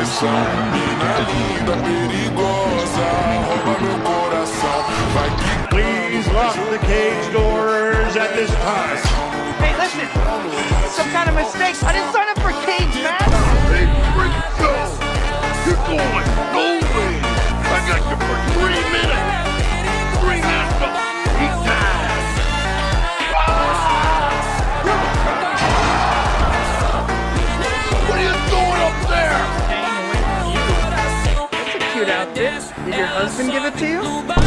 pressão. Mina linda, perigosa, rouba meu coração. Vai que Please lock the cage doors at this time. Hey, listen, some kind of mistake. I didn't sign up for cage, man. Hey, freak, go! You're going nowhere! I got you for 3 minutes! 3 minutes to eat time! What are you doing up there? That's a cute outfit. Did your husband give it to you?